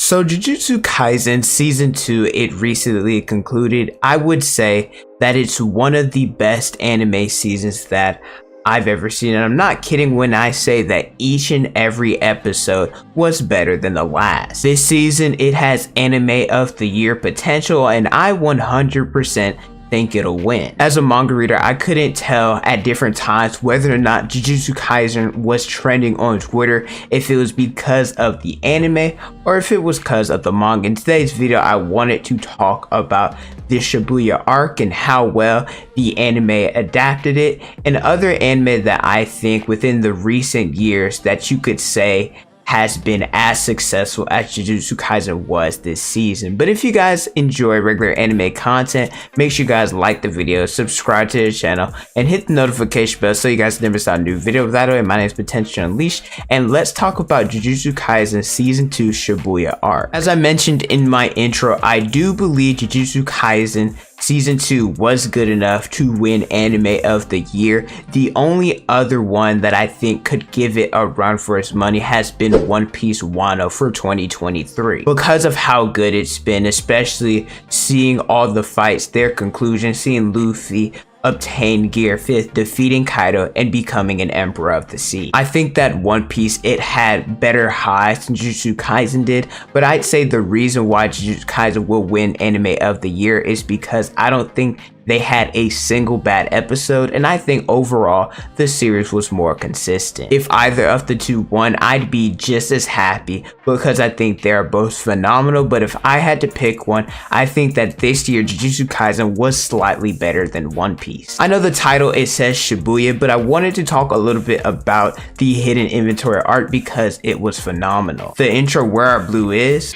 So Jujutsu Kaisen Season 2, it recently concluded. I would say that it's one of the best anime seasons that I've ever seen, and I'm not kidding when I say that each and every episode was better than the last. This season, it has anime of the year potential, and I 100% think it'll win. As a manga reader, I couldn't tell at different times whether or not Jujutsu Kaisen was trending on Twitter, if it was because of the anime or if it was because of the manga. In today's video, I wanted to talk about the Shibuya arc and how well the anime adapted it, and other anime that I think within the recent years that you could say has been as successful as Jujutsu Kaisen was this season. But if you guys enjoy regular anime content, make sure you guys like the video, subscribe to the channel, and hit the notification bell so you guys never miss out a new video. With that way, my name is Potential Unleashed, and let's talk about Jujutsu Kaisen Season 2 Shibuya arc. As I mentioned in my intro, I do believe Jujutsu Kaisen Season 2 was good enough to win Anime of the Year. The only other one that I think could give it a run for its money has been One Piece Wano for 2023. Because of how good it's been, especially seeing all the fights, their conclusion, seeing Luffy obtain Gear 5th, defeating Kaido, and becoming an Emperor of the Sea. I think that One Piece, it had better highs than Jujutsu Kaisen did, but I'd say the reason why Jujutsu Kaisen will win Anime of the Year is because I don't think they had a single bad episode, and I think overall the series was more consistent. If either of the two won, I'd be just as happy because I think they're both phenomenal. But if I had to pick one, I think that this year Jujutsu Kaisen was slightly better than One Piece. I know the title, it says Shibuya, but I wanted to talk a little bit about the hidden inventory art because it was phenomenal. The intro, Where Our Blue Is,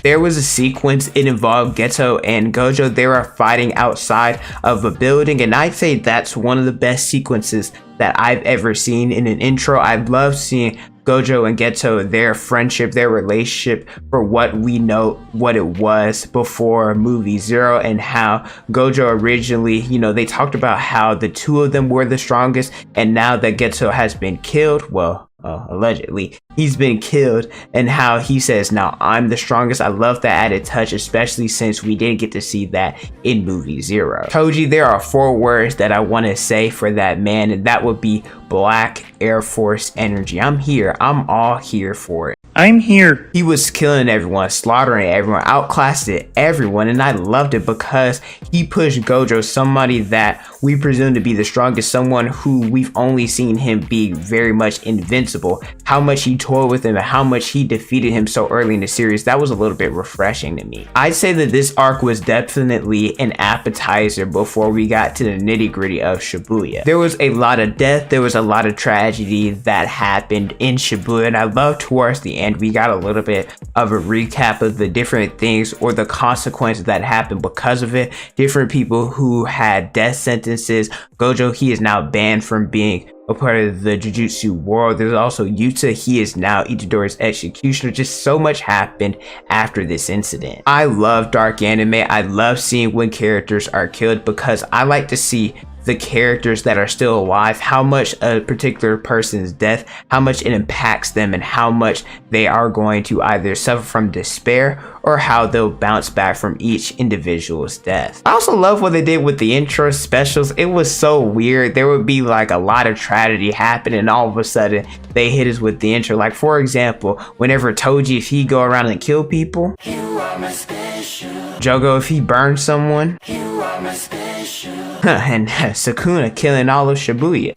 there was a sequence, it involved Geto and Gojo. They were fighting outside of a building, and I'd say that's one of the best sequences that I've ever seen in an intro. I love seeing Gojo and Geto, their friendship, their relationship for what we know what it was before movie Zero, and how Gojo originally, they talked about how the two of them were the strongest, and now that Geto has been killed, well, allegedly he's been killed, and how he says, now I'm the strongest. I love that added touch, especially since we didn't get to see that in movie Zero. Toji, there are 4 words that I want to say for that man, and that would be Black Air Force energy. I'm here. I'm all here for it. I'm here. He was killing everyone, slaughtering everyone, outclassed everyone, and I loved it because he pushed Gojo, somebody that we presume to be the strongest, someone who we've only seen him be very much invincible. How much he toyed with him and how much he defeated him so early in the series, that was a little bit refreshing to me. I'd say that this arc was definitely an appetizer before we got to the nitty-gritty of Shibuya. There was a lot of death, there was a lot of tragedy that happened in Shibuya, and I love towards the end we got a little bit of a recap of the different things or the consequences that happened because of it. Different people who had death sentences. Gojo, he is now banned from being a part of the Jujutsu world. There's also Yuta, he is now Itadori's executioner. Just so much happened after this incident. I love dark anime. I love seeing when characters are killed because I like to see the characters that are still alive, how much a particular person's death, how much it impacts them, and how much they are going to either suffer from despair or how they'll bounce back from each individual's death. I also love what they did with the intro specials. It was so weird. There would be like a lot of tragedy happening, and all of a sudden they hit us with the intro. Like, for example, whenever Toji, if he go around and kill people, Jogo, if he burns someone, and Sukuna killing all of Shibuya.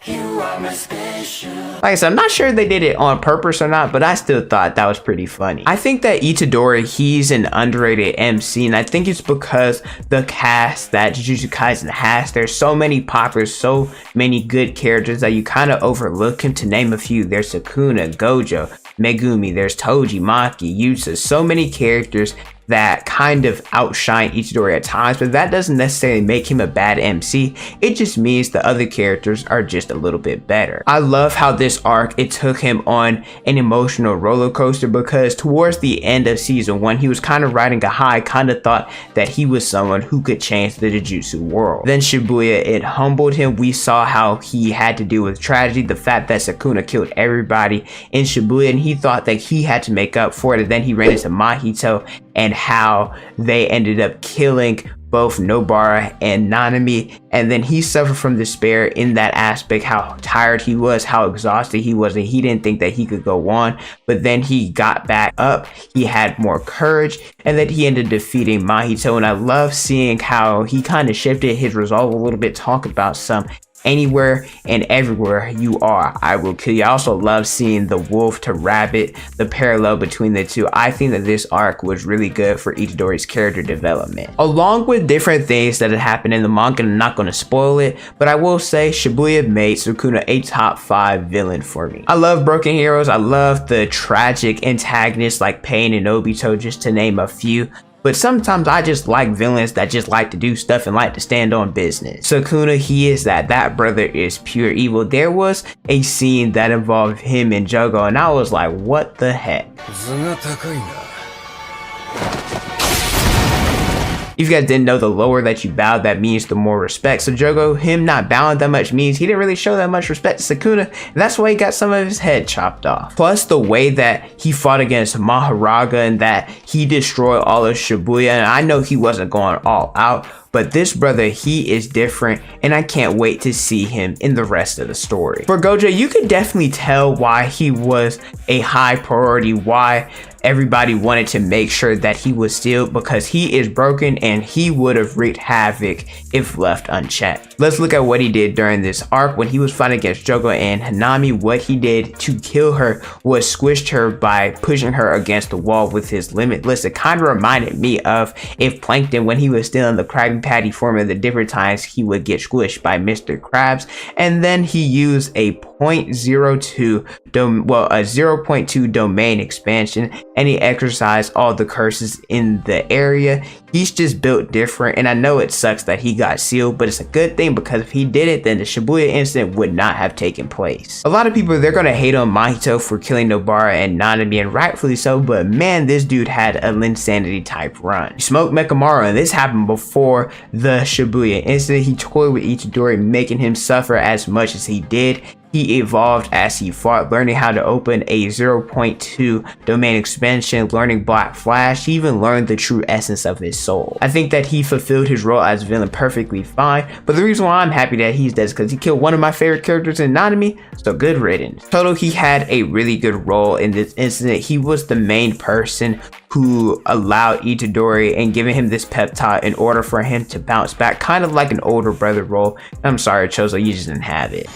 Like I said, I'm not sure they did it on purpose or not, but I still thought that was pretty funny. I think that Itadori, he's an underrated MC, and I think it's because the cast that Jujutsu Kaisen has, there's so many popular, so many good characters that you kind of overlook him. To name a few, there's Sukuna, Gojo, Megumi, there's Toji, Maki, Yuta, so many characters that kind of outshine Itadori at times, but that doesn't necessarily make him a bad MC. It just means the other characters are just a little bit better. I love how this arc, it took him on an emotional roller coaster, because towards the end of season 1, he was kind of riding a high, kind of thought that he was someone who could change the Jujutsu world. Then Shibuya, it humbled him. We saw how he had to deal with tragedy, the fact that Sukuna killed everybody in Shibuya, and he thought that he had to make up for it. And then he ran into Mahito and how they ended up killing both Nobara and Nanami, and then he suffered from despair in that aspect, how tired he was, how exhausted he was, and he didn't think that he could go on. But then he got back up, he had more courage, and then he ended up defeating Mahito. And I love seeing how he kind of shifted his resolve a little bit, talking about some anywhere and everywhere you are, I will kill you. I also love seeing the wolf to rabbit, the parallel between the two. I think that this arc was really good for Itadori's character development, along with different things that had happened in the manga. I'm not going to spoil it, but I will say Shibuya made Sukuna a top 5 villain for me. I love broken heroes. I love the tragic antagonists like Pain and Obito, just to name a few. But sometimes I just like villains that just like to do stuff and like to stand on business. Sukuna, he is that brother is pure evil. There was a scene that involved him and Jogo, and I was like, what the heck? If you guys didn't know, the lower that you bow, that means the more respect. So Jogo, him not bowing that much means he didn't really show that much respect to Sukuna, and that's why he got some of his head chopped off. Plus the way that he fought against Maharaga and that he destroyed all of Shibuya, and I know he wasn't going all out, but this brother, he is different, and I can't wait to see him in the rest of the story. For Gojo, you could definitely tell why he was a high priority, why everybody wanted to make sure that he was sealed, because he is broken and he would have wreaked havoc if left unchecked. Let's look at what he did during this arc. When he was fighting against Jogo and Hanami, what he did to kill her was squished her by pushing her against the wall with his limitless. It kind of reminded me of if Plankton, when he was still in the Krabby Patty form, at the different times he would get squished by Mr. Krabs. And then he used a 0.2 domain expansion, and he exercised all the curses in the area. He's just built different, and I know it sucks that he got sealed, but it's a good thing, because if he did it, then the Shibuya incident would not have taken place. A lot of people, they're gonna hate on Mahito for killing Nobara and Nanami, and rightfully so, but man, this dude had a insanity type run. He smoked Mekamaru, and this happened before the Shibuya incident. He toyed with Itadori, making him suffer as much as he did. He evolved as he fought, learning how to open a 0.2 domain expansion, learning Black Flash. He even learned the true essence of his soul. I think that he fulfilled his role as villain perfectly fine, but the reason why I'm happy that he's dead is because he killed one of my favorite characters in Nanami, so good riddance. Total, he had a really good role in this incident. He was the main person who allowed Itadori and giving him this pep talk in order for him to bounce back, kind of like an older brother role. I'm sorry, Chozo, you just didn't have it.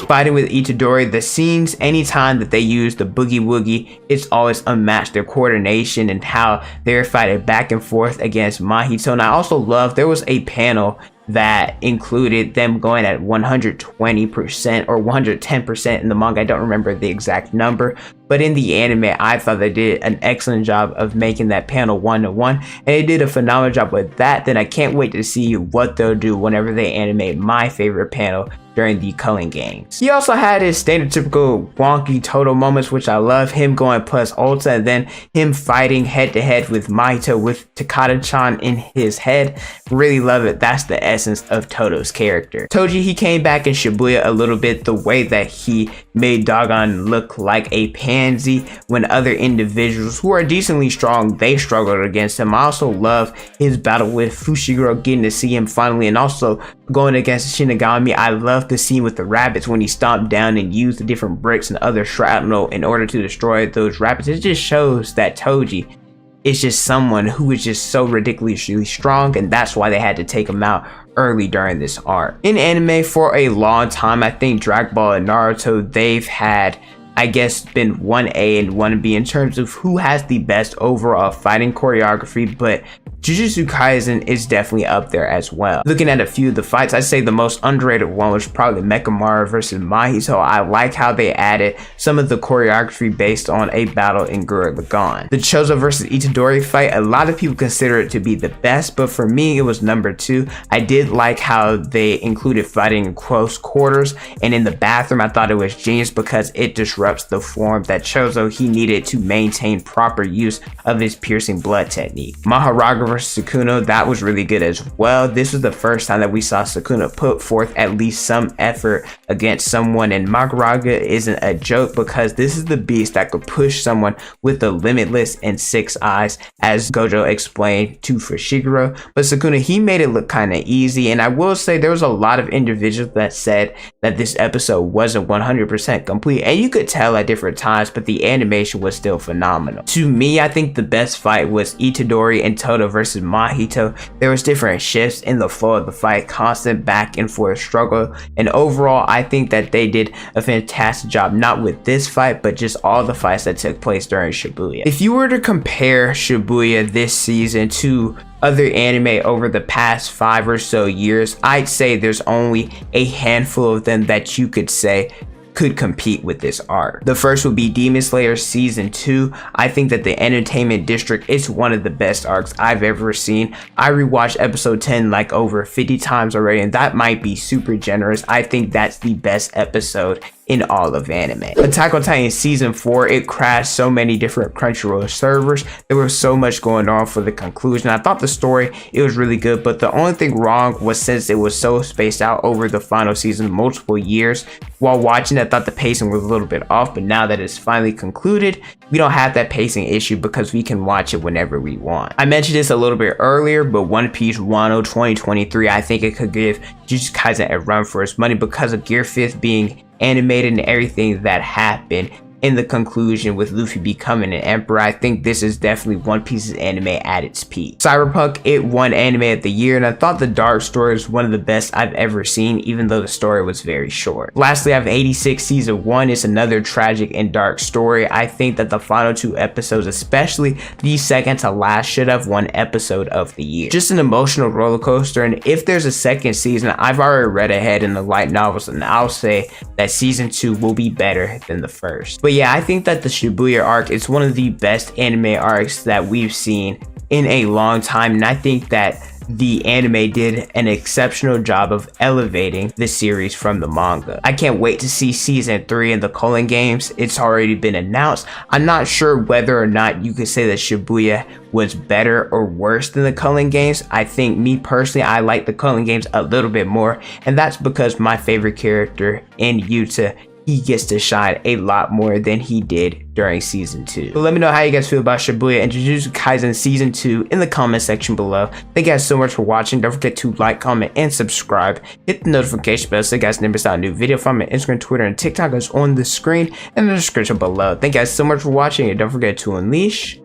Fighting with Itadori, the scenes, anytime that they use the boogie woogie, it's always unmatched. Their coordination and how they're fighting back and forth against Mahito. And I also love, there was a panel that included them going at 120% or 110% in the manga. I don't remember the exact number, but in the anime, I thought they did an excellent job of making that panel 1-to-1, and they did a phenomenal job with that. Then I can't wait to see what they'll do whenever they animate my favorite panel during the culling games. He also had his standard typical wonky Toto moments, which I love, him going plus ulta and then him fighting head to head with Mahito with Takada-chan in his head. Really love it. That's the essence of Toto's character. Toji, he came back in Shibuya a little bit, the way that he made Dagon look like a pansy when other individuals who are decently strong, they struggled against him. I also love his battle with Fushiguro, getting to see him finally, and also going against Shinigami. I love the scene with the rabbits when he stomped down and used the different bricks and other shrapnel in order to destroy those rabbits. It just shows that Toji is just someone who is just so ridiculously strong, and that's why they had to take him out early during this arc. In anime for a long time, I think Dragon Ball and Naruto, they've had, I guess, been 1A and 1B in terms of who has the best overall fighting choreography, but Jujutsu Kaisen is definitely up there as well. Looking at a few of the fights, I'd say the most underrated one was probably Mekamaru versus Mahito. I like how they added some of the choreography based on a battle in Gurren Lagann. The Chozo versus Itadori fight, a lot of people consider it to be the best, but for me it was number 2. I did like how they included fighting in close quarters and in the bathroom. I thought it was genius because it disrupts the form that Chozo he needed to maintain proper use of his piercing blood technique. Maharaga versus Sukuna, that was really good as well. This was the first time that we saw Sukuna put forth at least some effort against someone, and Maharaga isn't a joke because this is the beast that could push someone with the limitless and 6 eyes, as Gojo explained to Fushiguro. But Sukuna, he made it look kind of easy, and I will say there was a lot of individuals that said that this episode wasn't 100% complete, and you could tell at different times, but the animation was still phenomenal. To me, I think the best fight was Itadori and Todo versus Mahito. There was different shifts in the flow of the fight, constant back and forth struggle, and overall I think that they did a fantastic job, not with this fight but just all the fights that took place during Shibuya. If you were to compare Shibuya this season to other anime over the past 5 or so years, I'd say there's only a handful of them that you could say could compete with this arc. The first would be Demon Slayer Season 2. I think that the Entertainment District is one of the best arcs I've ever seen. I rewatched episode 10 like over 50 times already, and that might be super generous. I think that's the best episode in all of anime. Attack on Titan Season 4, it crashed so many different Crunchyroll servers. There was so much going on for the conclusion. I thought the story, it was really good, but the only thing wrong was since it was so spaced out over the final season, multiple years. While watching, I thought the pacing was a little bit off, but now that it's finally concluded, we don't have that pacing issue because we can watch it whenever we want. I mentioned this a little bit earlier, but One Piece Wano 2023, I think it could give Jujutsu Kaisen a run for its money because of Gear 5th being animated and everything that happened in the conclusion with Luffy becoming an emperor. I think this is definitely One Piece's anime at its peak. Cyberpunk, it won anime of the year, and I thought the dark story was one of the best I've ever seen, even though the story was very short. Lastly, I have 86 Season 1. It's another tragic and dark story. I think that the final 2 episodes, especially the second to last, should have won episode of the year. Just an emotional roller coaster, and if there's a second season, I've already read ahead in the light novels, and I'll say that Season 2 will be better than the first. But yeah, I think that the Shibuya arc is one of the best anime arcs that we've seen in a long time, and I think that the anime did an exceptional job of elevating the series from the manga. I can't wait to see Season 3 in the Culling Games. It's already been announced. I'm not sure whether or not you could say that Shibuya was better or worse than the Culling Games. I think, me personally, I like the Culling Games a little bit more, and that's because my favorite character in Yuta, he gets to shine a lot more than he did during Season 2. But let me know how you guys feel about Shibuya and Jujutsu Kaisen Season 2 in the comment section below. Thank you guys so much for watching. Don't forget to like, comment, and subscribe. Hit the notification bell so you guys never miss out a new video from my Instagram, Twitter, and TikTok is on the screen and in the description below. Thank you guys so much for watching, and don't forget to unleash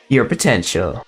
your potential.